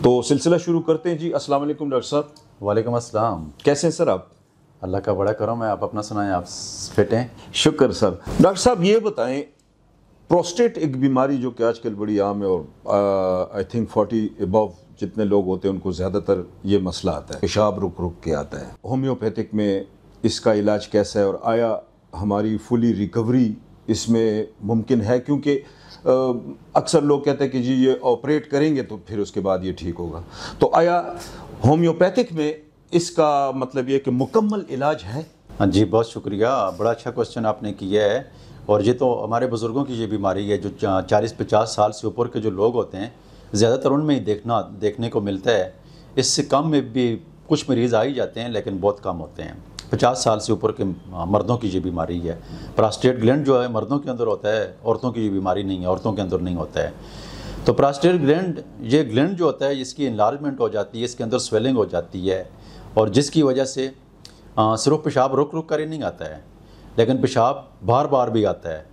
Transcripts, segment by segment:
तो सिलसिला शुरू करते हैं जी। अस्सलाम वालेकुम डॉक्टर साहब। वालेकुम अस्सलाम। कैसे हैं सर आप? अल्लाह का बड़ा करम है। आप अपना सुनाएं, आप फिट हैं? शुक्र सर। डॉक्टर साहब ये बताएं, प्रोस्टेट एक बीमारी जो कि आजकल बड़ी आम है और आई थिंक 40 अबव जितने लोग होते हैं उनको ज़्यादातर ये मसला आता है, पेशाब रुक रुक के आता है। होम्योपैथिक में इसका इलाज कैसा है और आया हमारी फुली रिकवरी इसमें मुमकिन है? क्योंकि अक्सर लोग कहते हैं कि जी ये ऑपरेट करेंगे तो फिर उसके बाद ये ठीक होगा, तो आया होम्योपैथिक में इसका मतलब ये कि मुकम्मल इलाज है? हाँ जी, बहुत शुक्रिया। बड़ा अच्छा क्वेश्चन आपने किया है। और ये तो हमारे बुज़ुर्गों की ये बीमारी है जो 40-50 साल से ऊपर के जो लोग होते हैं ज़्यादातर उनमें ही देखने को मिलता है। इससे कम में भी कुछ मरीज़ आ ही जाते हैं लेकिन बहुत कम होते हैं। 50 साल से ऊपर के मर्दों की ये बीमारी है। प्रोस्टेट ग्लैंड जो है मर्दों के अंदर होता है, औरतों की ये बीमारी नहीं है, औरतों के अंदर नहीं होता है। तो प्रोस्टेट ग्लैंड, ये ग्लैंड जो होता है इसकी इनलार्जमेंट हो जाती है, इसके अंदर स्वेलिंग हो जाती है और जिसकी वजह से सिर्फ पेशाब रुक रुक कर ही नहीं आता है लेकिन पेशाब बार बार भी आता है।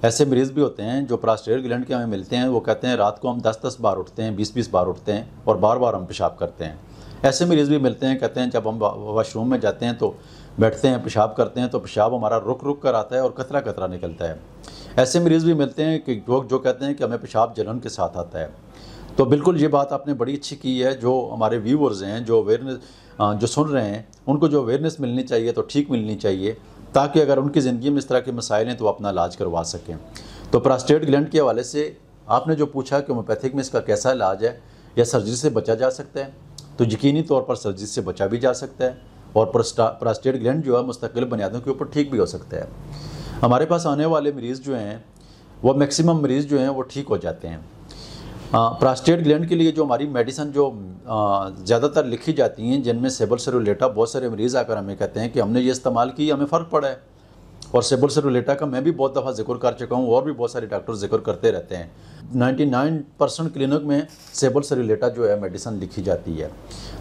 ऐसे मरीज़ भी होते हैं जो प्रोस्टेट ग्लैंड के हमें मिलते हैं, वो कहते हैं रात को हम 10-10 बार उठते हैं, 20-20 बार उठते हैं और बार बार हम पेशाब करते हैं। ऐसे मरीज़ भी मिलते हैं, कहते हैं जब हम वॉशरूम में जाते हैं तो बैठते हैं, पेशाब करते हैं तो पेशाब हमारा रुक रुक कर आता है और कतरा कतरा निकलता है। ऐसे मरीज़ भी मिलते हैं कि जो कहते हैं कि हमें पेशाब जलन के साथ आता है। तो बिल्कुल ये बात आपने बड़ी अच्छी की है। जो हमारे व्यूअर्स हैं, जो अवेयरनेस जो सुन रहे हैं, उनको जो अवेयरनेस मिलनी चाहिए तो ठीक मिलनी चाहिए, ताकि अगर उनकी ज़िंदगी में इस तरह के मसाइल हैं तो अपना इलाज करवा सकें। तो प्रोस्टेट ग्लैंड के हवाले से आपने जो पूछा कि होम्योपैथिक में इसका कैसा इलाज है या सर्जरी से बचा जा सकता है, तो यकीनी तौर पर सर्जरी से बचा भी जा सकता है और प्रोस्टेट ग्लैंड जो है मुस्तकिल बुनियादों के ऊपर ठीक भी हो सकता है। हमारे पास आने वाले मरीज़ जो हैं वो मैक्सिमम मरीज़ जो हैं वो ठीक हो जाते हैं। प्रोस्टेट ग्लैंड के लिए जो हमारी मेडिसिन जो ज़्यादातर लिखी जाती हैं, जिनमें सेबुलसेरुलेटा, बहुत सारे मरीज़ आकर हमें कहते हैं कि हमने ये इस्तेमाल की, हमें फ़र्क पड़ा है। और सेबुलसेरुलेटा का मैं भी बहुत दफ़ा जिक्र कर चुका हूँ और भी बहुत सारे डॉक्टर जिक्र करते रहते हैं। 99% क्लिनिक में सेबुलसेरुलेटा जो है मेडिसिन लिखी जाती है।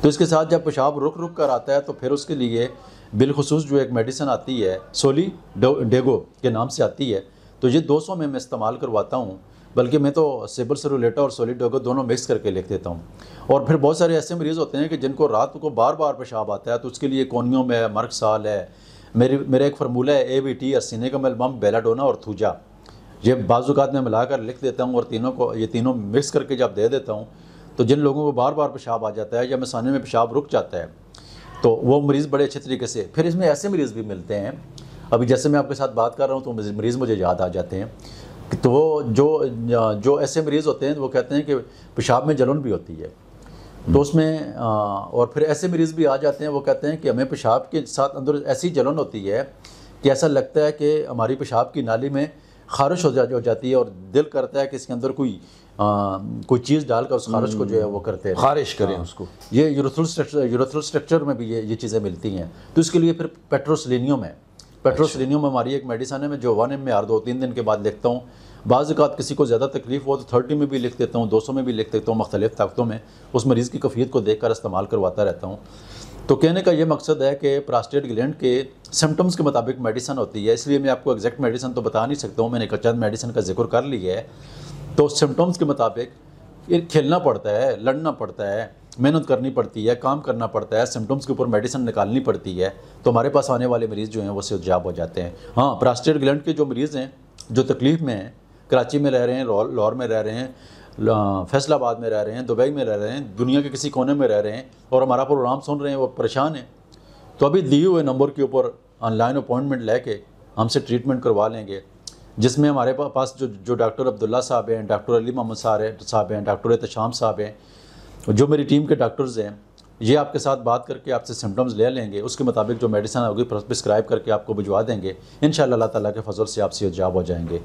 तो इसके साथ जब पेशाब रुक रुक कर आता है तो फिर उसके लिए बिलखुसूस जो एक मेडिसिन आती है, सोलीडेगो के नाम से आती है, तो ये 200 में मैं इस्तेमाल करवाता हूँ। बल्कि मैं तो सेबुलसेरुलेटा और सोलीडेगो दोनों मिक्स करके लिख देता हूँ। और फिर बहुत सारे ऐसे मरीज़ होते हैं कि जिनको रात को बार बार पेशाब आता है, तो उसके लिए कोनियम है, मर्कसाल है, मेरा एक फार्मूला है ABT, अर्सेनिकम, बम, बेलाडोना और थूजा। ये बाज़ुकात में मिलाकर लिख देता हूँ और ये तीनों मिक्स करके जब दे देता हूँ तो जिन लोगों को बार बार पेशाब आ जाता है या मिसाने में पेशाब रुक जाता है तो वो मरीज़ बड़े अच्छे तरीके से। फिर इसमें ऐसे मरीज़ भी मिलते हैं, अभी जैसे मैं आपके साथ बात कर रहा हूँ तो मरीज़ मुझे याद आ जाते हैं। तो जो ऐसे मरीज़ होते हैं वो कहते हैं कि पेशाब में जलन भी होती है, तो उसमें और फिर ऐसे मरीज़ भी आ जाते हैं, वो कहते हैं कि हमें पेशाब के साथ अंदर ऐसी जलन होती है कि ऐसा लगता है कि हमारी पेशाब की नाली में खारिश हो जाती है और दिल करता है कि इसके अंदर कोई चीज़ डालकर उस खारिश को जो है वो करते हैं, खारिश करें उसको। ये यूरोथ्रल स्ट्रक्चर में भी ये चीज़ें मिलती हैं। तो इसके लिए फिर पेट्रोसिलिनियम है। पेट्रोसिलिनियम हमारी एक मेडिसिन है, मैं जो 1 ml 2-3 दिन के बाद लिखता हूँ। बाज़-औक़ात किसी को ज़्यादा तकलीफ़ हो तो 30 में भी लिख देता हूँ, 200 में भी लिख देता हूँ, मुख्तलिफ़ ताकतों में उस मरीज़ की कैफ़ियत को देखकर इस्तेमाल करवाता रहता हूँ। तो कहने का ये मकसद है कि प्रोस्टेट ग्लैंड के सिम्टम्स के मुताबिक मेडिसिन होती है, इसलिए मैं आपको एग्जैक्ट मेडिसिन तो बता नहीं सकता हूँ, मैंने चंद मेडिसिन का जिक्र कर लिया है। तो सिम्टम्स के मुताबिक खेलना पड़ता है, लड़ना पड़ता है, मेहनत करनी पड़ती है, काम करना पड़ता है, सिम्टम्स के ऊपर मेडिसिन निकालनी पड़ती है, तो हमारे पास आने वाले मरीज़ जो हैं वो सेहतयाब हो जाते हैं। हाँ, प्रोस्टेट ग्लैंड के जो मरीज़ हैं जो तकलीफ़ में हैं, कराची में रह रहे हैं, लाहौर में रह रहे हैं, फैसलाबाद में रह रहे हैं, दुबई में रह रहे हैं, दुनिया के किसी कोने में रह रहे हैं और हमारा प्रोग्राम सुन रहे हैं, वो परेशान हैं, तो अभी दिए हुए नंबर के ऊपर ऑनलाइन अपॉइंटमेंट लेके हमसे ट्रीटमेंट करवा लेंगे, जिसमें हमारे पास जो डॉक्टर अब्दुल्ला साहब हैं, डॉक्टर अली मोहम्मद साहब हैं, डॉक्टर एहतशाम साहब हैं, जो मेरी टीम के डॉक्टर्स हैं, ये आपके साथ बात करके आपसे सिम्टम्स ले लेंगे, उसके मुताबिक जो मेडिसिन होगी प्रिस्क्राइब करके आपको भिजवा देंगे। इंशाअल्लाह अल्लाह ताला के फजल से आप सेहतयाब हो जाएंगे।